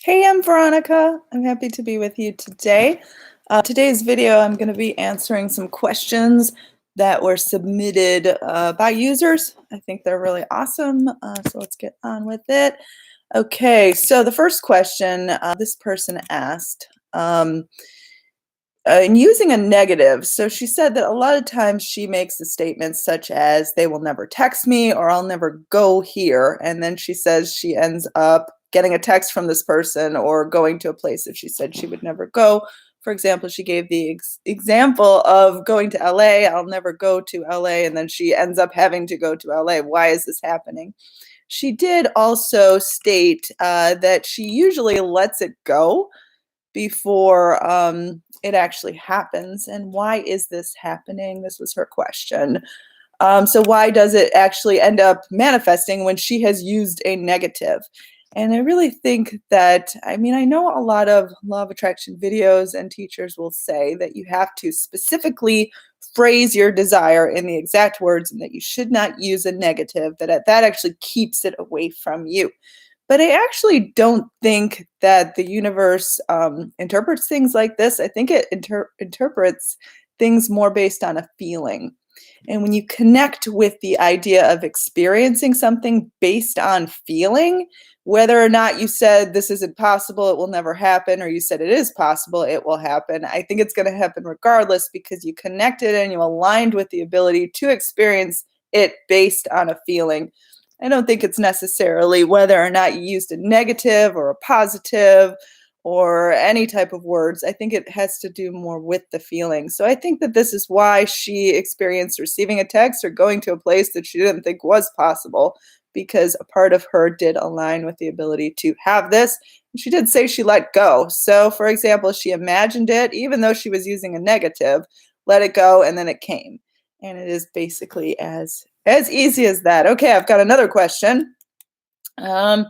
Hey, I'm Veronica. I'm happy to be with you today. Today's video, I'm going to be answering some questions that were submitted by users. I think they're really awesome, so let's get on with it. Okay, so the first question this person asked, in using a negative, so she said that a lot of times she makes the statements such as, they will never text me or I'll never go here. And then she says she ends up getting a text from this person or going to a place that she said she would never go. For example, she gave the example of going to LA. I'll never go to LA. And then she ends up having to go to LA. Why is this happening? She did also state that she usually lets it go before it actually happens. And why is this happening? This was her question. So why does it actually end up manifesting when she has used a negative? And I really think that, I mean, I know a lot of law of attraction videos and teachers will say that you have to specifically phrase your desire in the exact words and that you should not use a negative, that actually keeps it away from you. But I actually don't think that the universe interprets things like this. I think it interprets things more based on a feeling. And when you connect with the idea of experiencing something based on feeling, whether or not you said this isn't possible, it will never happen, or you said it is possible, it will happen, I think it's going to happen regardless because you connected and you aligned with the ability to experience it based on a feeling. I don't think it's necessarily whether or not you used a negative or a positive or any type of words. I think it has to do more with the feeling. So I think that this is why she experienced receiving a text or going to a place that she didn't think was possible, because a part of her did align with the ability to have this. She did say she let go. So, for example, she imagined it, even though she was using a negative, let it go, and then it came. And it is basically as easy as that. Okay, I've got another question. Um,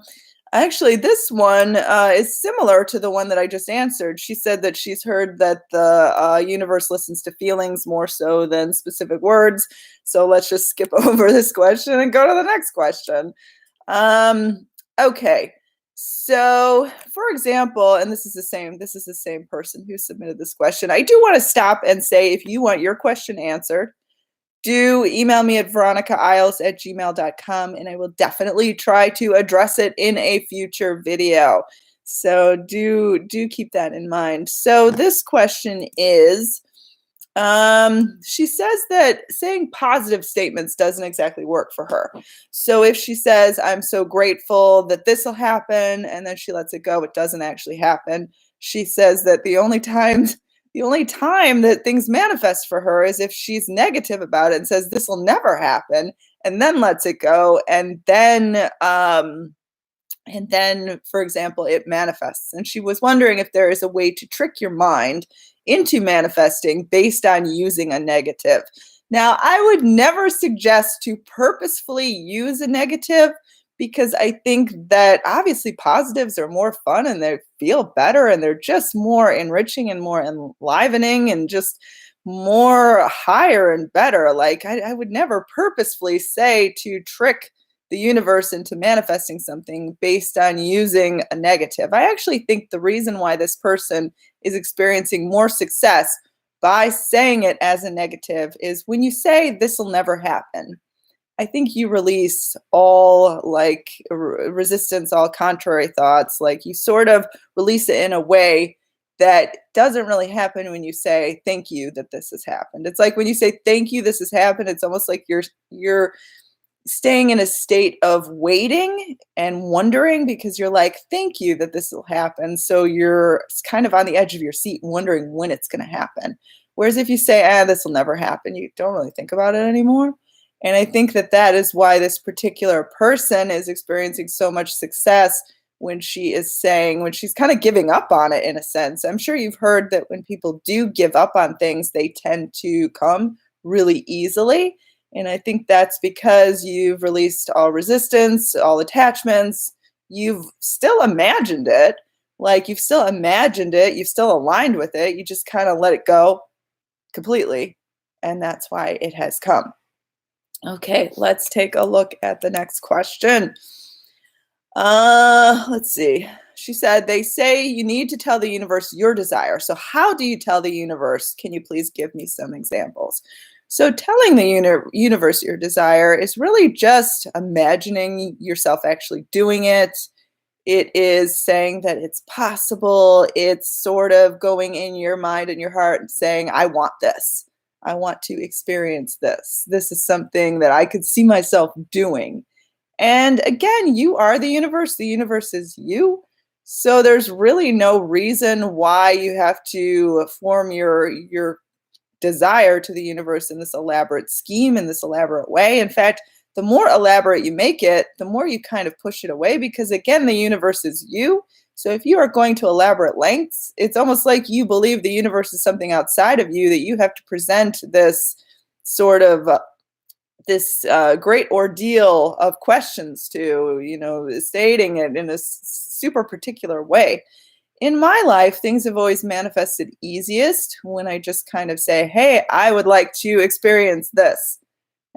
Actually, this one is similar to the one that I just answered. She said that she's heard that the universe listens to feelings more so than specific words. So let's just skip over this question and go to the next question. Okay. So, for example, and this is the same person who submitted this question. I do want to stop and say, if you want your question answered, do email me at veronicaisles@gmail.com, and I will definitely try to address it in a future video. So do keep that in mind. So this question is, she says that saying positive statements doesn't exactly work for her. So if she says, I'm so grateful that this will happen, and then she lets it go, it doesn't actually happen. She says that the only time that things manifest for her is if she's negative about it and says this will never happen, and then lets it go, and then, for example, it manifests. And she was wondering if there is a way to trick your mind into manifesting based on using a negative. Now, I would never suggest to purposefully use a negative, because I think that obviously positives are more fun and they feel better and they're just more enriching and more enlivening and just more higher and better. Like, I would never purposefully say to trick the universe into manifesting something based on using a negative. I actually think the reason why this person is experiencing more success by saying it as a negative is when you say this will never happen, I think you release all like resistance, all contrary thoughts. Like, you sort of release it in a way that doesn't really happen when you say thank you that this has happened. It's like when you say thank you this has happened, it's almost like you're staying in a state of waiting and wondering, because you're like, thank you that this will happen. So you're kind of on the edge of your seat wondering when it's going to happen. Whereas if you say, this will never happen, you don't really think about it anymore. And I think that that is why this particular person is experiencing so much success when she's kind of giving up on it in a sense. I'm sure you've heard that when people do give up on things, they tend to come really easily. And I think that's because you've released all resistance, all attachments. You've still imagined it. Like, you've still imagined it. You've still aligned with it. You just kind of let it go completely. And that's why it has come. Okay, let's take a look at the next question. Let's see. She said, they say you need to tell the universe your desire. So, how do you tell the universe? Can you please give me some examples? So, telling the universe your desire is really just imagining yourself actually doing it. It is saying that it's possible. It's sort of going in your mind and your heart and saying, I want this. I want to experience this. This is something that I could see myself doing. And again, you are the universe. The universe is you. So there's really no reason why you have to form your desire to the universe in this elaborate scheme, in this elaborate way. In fact, the more elaborate you make it, the more you kind of push it away because, again, the universe is you. So if you are going to elaborate lengths, it's almost like you believe the universe is something outside of you that you have to present this sort of great ordeal of questions to, stating it in a super particular way. In my life, things have always manifested easiest when I just kind of say, hey, I would like to experience this.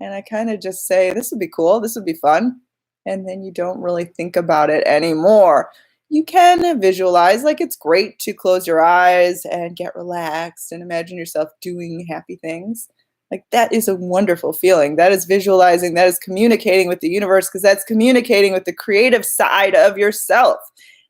And I kind of just say, this would be cool, this would be fun. And then you don't really think about it anymore. You can visualize, like it's great to close your eyes and get relaxed and imagine yourself doing happy things. Like that is a wonderful feeling. That is visualizing, that is communicating with the universe because that's communicating with the creative side of yourself.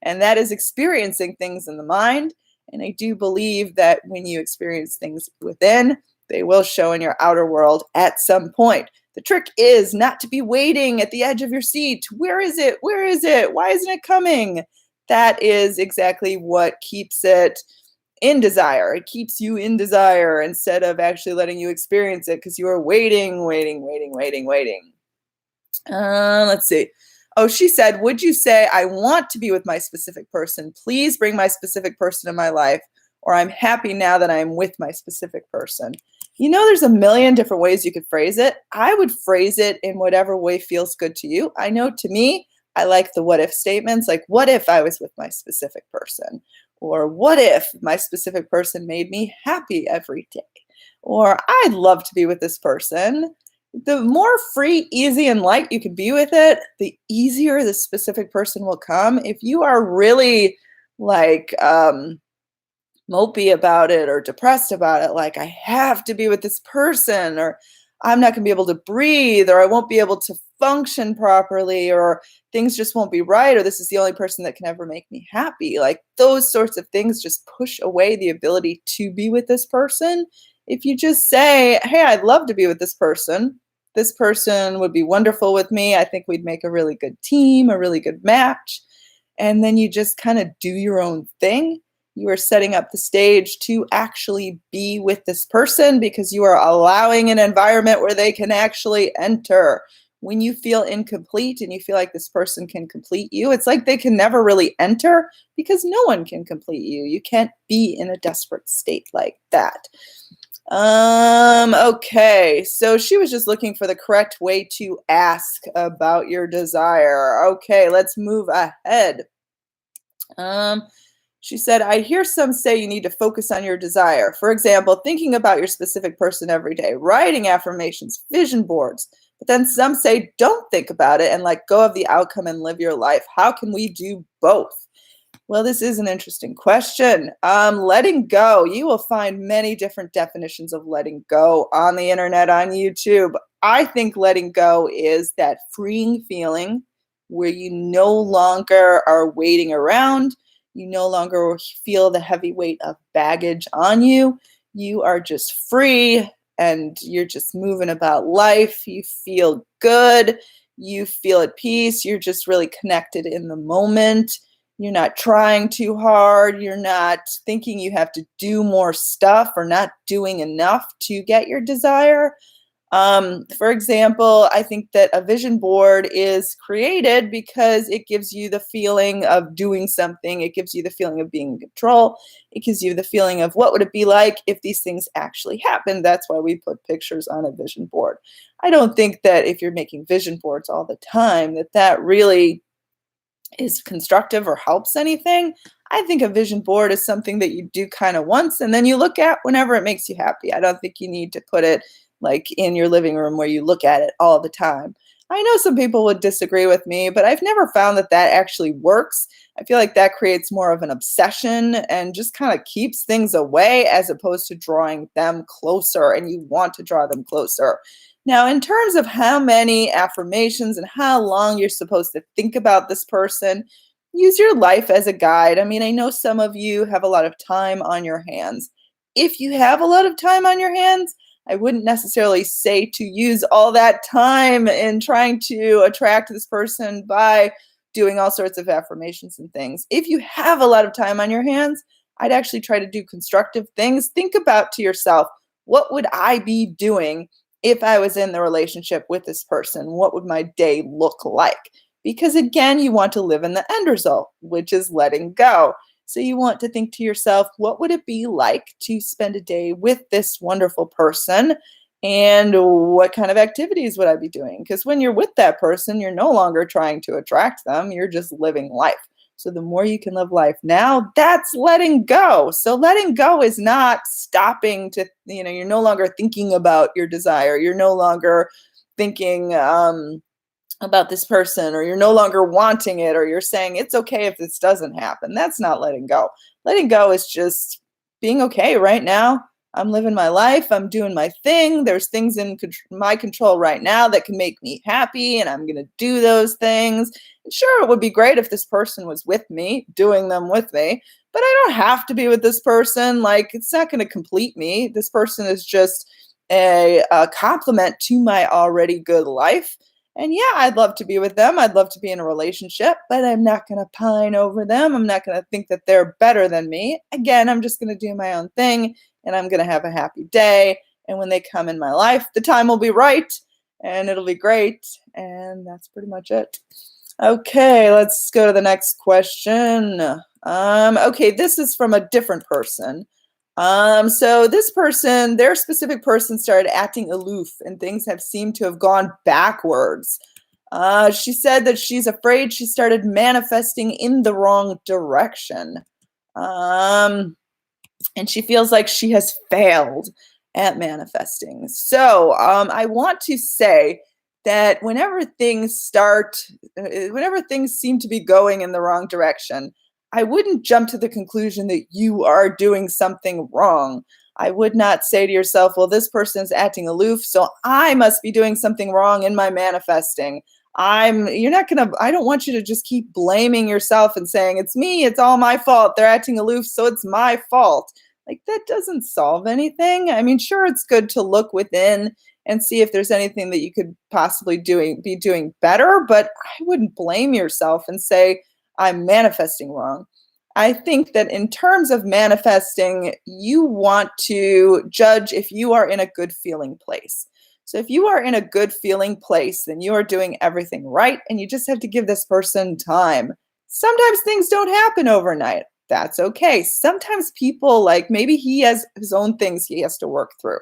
And that is experiencing things in the mind. And I do believe that when you experience things within, they will show in your outer world at some point. The trick is not to be waiting at the edge of your seat. Where is it? Where is it? Why isn't it coming? That is exactly what keeps it in desire. It keeps you in desire instead of actually letting you experience it because you are waiting. Let's see. Oh, she said, would you say, I want to be with my specific person. Please bring my specific person in my life, or I'm happy now that I'm with my specific person. There's a million different ways you could phrase it. I would phrase it in whatever way feels good to you. I know to me, I like the what if statements, like what if I was with my specific person? Or what if my specific person made me happy every day? Or I'd love to be with this person. The more free, easy, and light you can be with it, the easier the specific person will come. If you are really like mopey about it or depressed about it, like I have to be with this person, or I'm not going to be able to breathe, or I won't be able to function properly, or things just won't be right, or this is the only person that can ever make me happy. Like those sorts of things just push away the ability to be with this person. If you just say, hey, I'd love to be with this person. This person would be wonderful with me. I think we'd make a really good team, a really good match. And then you just kind of do your own thing. You are setting up the stage to actually be with this person because you are allowing an environment where they can actually enter. When you feel incomplete and you feel like this person can complete you, it's like they can never really enter because no one can complete you. You can't be in a desperate state like that. Okay, so she was just looking for the correct way to ask about your desire. Okay, let's move ahead. She said, I hear some say you need to focus on your desire. For example, thinking about your specific person every day, writing affirmations, vision boards. But then some say don't think about it and let go of the outcome and live your life. How can we do both? Well, this is an interesting question. Letting go. You will find many different definitions of letting go on the internet, on YouTube. I think letting go is that freeing feeling where you no longer are waiting around. You no longer feel the heavy weight of baggage on you. You are just free and you're just moving about life. You feel good. You feel at peace. You're just really connected in the moment. You're not trying too hard. You're not thinking you have to do more stuff or not doing enough to get your desire. For example, I think that a vision board is created because it gives you the feeling of doing something. It gives you the feeling of being in control. It gives you the feeling of what would it be like if these things actually happened. That's why we put pictures on a vision board. I don't think that if you're making vision boards all the time, that really is constructive or helps anything. I think a vision board is something that you do kind of once and then you look at whenever it makes you happy. I don't think you need to put it like in your living room where you look at it all the time. I know some people would disagree with me, but I've never found that that actually works. I feel like that creates more of an obsession and just kind of keeps things away as opposed to drawing them closer, and you want to draw them closer. Now, in terms of how many affirmations and how long you're supposed to think about this person, use your life as a guide. I mean, I know some of you have a lot of time on your hands. If you have a lot of time on your hands, I wouldn't necessarily say to use all that time in trying to attract this person by doing all sorts of affirmations and things. If you have a lot of time on your hands, I'd actually try to do constructive things. Think about to yourself, what would I be doing if I was in the relationship with this person? What would my day look like? Because again, you want to live in the end result, which is letting go. So you want to think to yourself, what would it be like to spend a day with this wonderful person? And what kind of activities would I be doing? Because when you're with that person, you're no longer trying to attract them, you're just living life. So the more you can live life now, that's letting go. So letting go is not stopping to, you're no longer thinking about your desire. You're no longer thinking, about this person, or you're no longer wanting it, or you're saying it's okay if this doesn't happen. That's not letting go. Letting go is just being okay right now. I'm living my life. I'm doing my thing. There's things in my control right now that can make me happy, and I'm going to do those things. And sure, it would be great if this person was with me, doing them with me, but I don't have to be with this person. Like, it's not going to complete me. This person is just a complement to my already good life. And yeah, I'd love to be with them. I'd love to be in a relationship, but I'm not going to pine over them. I'm not going to think that they're better than me. Again, I'm just going to do my own thing, and I'm going to have a happy day. And when they come in my life, the time will be right and it'll be great. And that's pretty much it. Okay, let's go to the next question. Okay, this is from a different person. So this person, their specific person started acting aloof, and things have seemed to have gone backwards. She said that she's afraid she started manifesting in the wrong direction. Um, and she feels like she has failed at manifesting. So I want to say that whenever things seem to be going in the wrong direction, I wouldn't jump to the conclusion that you are doing something wrong. I would not say to yourself, well, this person is acting aloof, so I must be doing something wrong in my manifesting. I don't want you to just keep blaming yourself and saying, it's me, it's all my fault. They're acting aloof, so it's my fault. Like, that doesn't solve anything. I mean, sure, it's good to look within and see if there's anything that you could possibly be doing better, but I wouldn't blame yourself and say, I'm manifesting wrong. I think that in terms of manifesting, you want to judge if you are in a good feeling place. So if you are in a good feeling place, then you are doing everything right, and you just have to give this person time. Sometimes things don't happen overnight. That's okay. Sometimes people, like, maybe he has his own things he has to work through.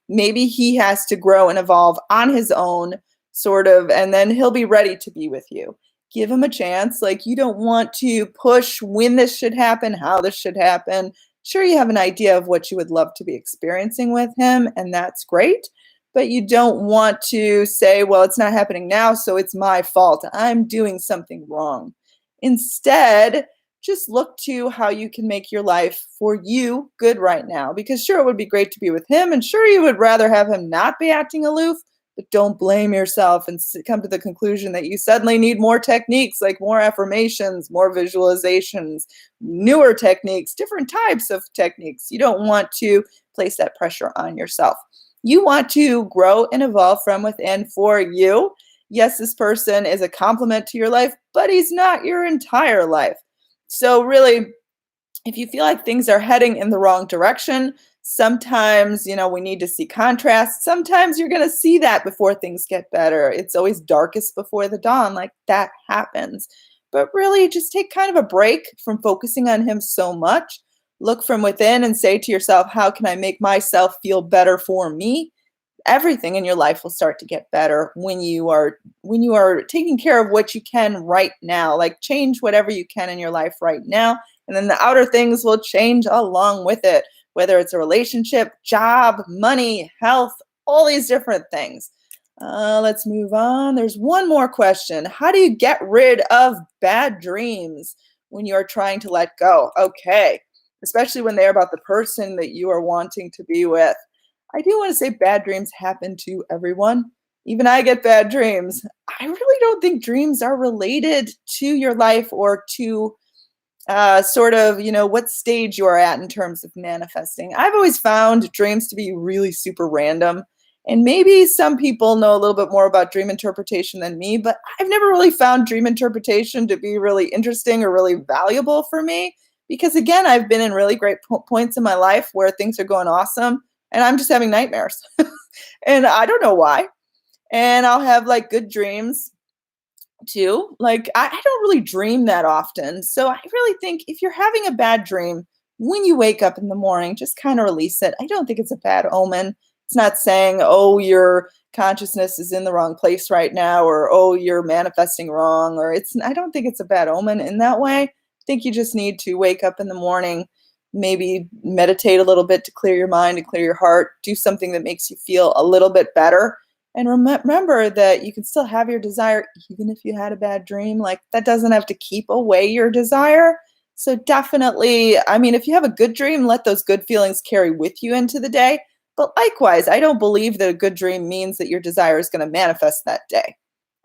Maybe he has to grow and evolve on his own, sort of, and then he'll be ready to be with you. Give him a chance. Like, you don't want to push when this should happen, how this should happen. Sure, you have an idea of what you would love to be experiencing with him, and that's great. But you don't want to say, well, it's not happening now, so it's my fault. I'm doing something wrong. Instead, just look to how you can make your life for you good right now. Because sure, it would be great to be with him, and sure, you would rather have him not be acting aloof, but don't blame yourself and come to the conclusion that you suddenly need more techniques, like more affirmations, more visualizations, newer techniques, different types of techniques. You don't want to place that pressure on yourself. You want to grow and evolve from within for you. Yes, this person is a complement to your life, but he's not your entire life. So really, if you feel like things are heading in the wrong direction, sometimes, we need to see contrast. Sometimes you're going to see that before things get better. It's always darkest before the dawn. Like, that happens. But really, just take kind of a break from focusing on him so much. Look from within and say to yourself, how can I make myself feel better for me? Everything in your life will start to get better when you are taking care of what you can right now. Like, change whatever you can in your life right now, and then the outer things will change along with it, whether it's a relationship, job, money, health, all these different things. Let's move on. There's one more question. How do you get rid of bad dreams when you are trying to let go? Okay, especially when they're about the person that you are wanting to be with. I do want to say bad dreams happen to everyone. Even I get bad dreams. I really don't think dreams are related to your life or to sort of, what stage you are at in terms of manifesting. I've always found dreams to be really super random. And maybe some people know a little bit more about dream interpretation than me, but I've never really found dream interpretation to be really interesting or really valuable for me. Because again, I've been in really great points in my life where things are going awesome and I'm just having nightmares. And I don't know why. And I'll have like good dreams too. Like I don't really dream that often. So I really think if you're having a bad dream, when you wake up in the morning, just kind of release it. I don't think it's a bad omen. It's not saying, oh, your consciousness is in the wrong place right now, or oh, you're manifesting wrong, or I don't think it's a bad omen in that way. I think you just need to wake up in the morning, maybe meditate a little bit to clear your mind and clear your heart, do something that makes you feel a little bit better and remember that you can still have your desire even if you had a bad dream. Like that doesn't have to keep away your desire. So definitely, I mean, if you have a good dream, let those good feelings carry with you into the day. But likewise, I don't believe that a good dream means that your desire is going to manifest that day.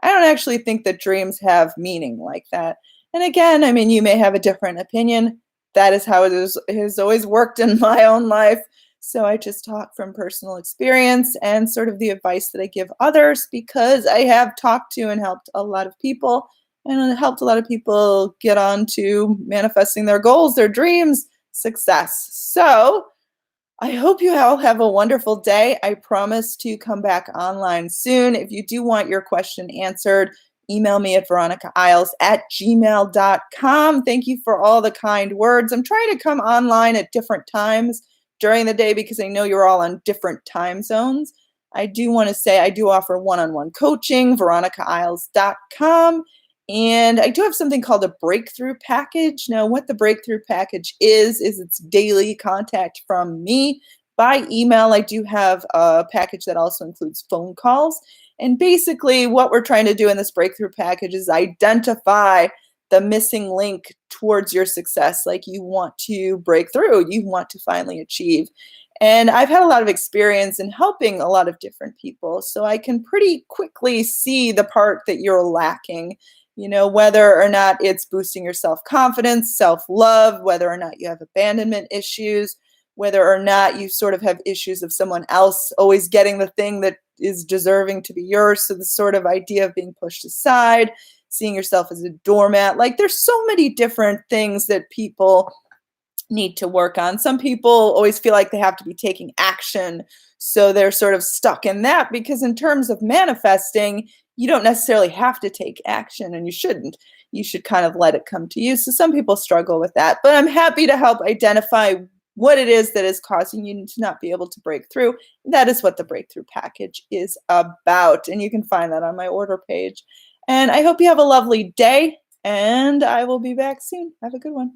I don't actually think that dreams have meaning like that. And again, I mean, you may have a different opinion. That is how it has always worked in my own life. So I just talk from personal experience and sort of the advice that I give others because I have talked to and helped a lot of people and helped a lot of people get on to manifesting their goals, their dreams, success. So I hope you all have a wonderful day. I promise to come back online soon. If you do want your question answered, email me at veronicaisles@gmail.com. Thank you for all the kind words. I'm trying to come online at different times during the day because I know you're all on different time zones. I do want to say I do offer one-on-one coaching, veronicaisles.com. And I do have something called a breakthrough package. Now, what the breakthrough package is it's daily contact from me by email. I do have a package that also includes phone calls. And basically, what we're trying to do in this breakthrough package is identify the missing link towards your success. Like you want to break through, you want to finally achieve. And I've had a lot of experience in helping a lot of different people. So I can pretty quickly see the part that you're lacking, whether or not it's boosting your self confidence, self love, whether or not you have abandonment issues, whether or not you sort of have issues of someone else always getting the thing that is deserving to be yours. So the sort of idea of being pushed aside, seeing yourself as a doormat. Like there's so many different things that people need to work on. Some people always feel like they have to be taking action. So they're sort of stuck in that because, in terms of manifesting, you don't necessarily have to take action and you shouldn't. You should kind of let it come to you. So some people struggle with that. But I'm happy to help identify what it is that is causing you to not be able to break through. That is what the breakthrough package is about. And you can find that on my order page. And I hope you have a lovely day. And I will be back soon. Have a good one.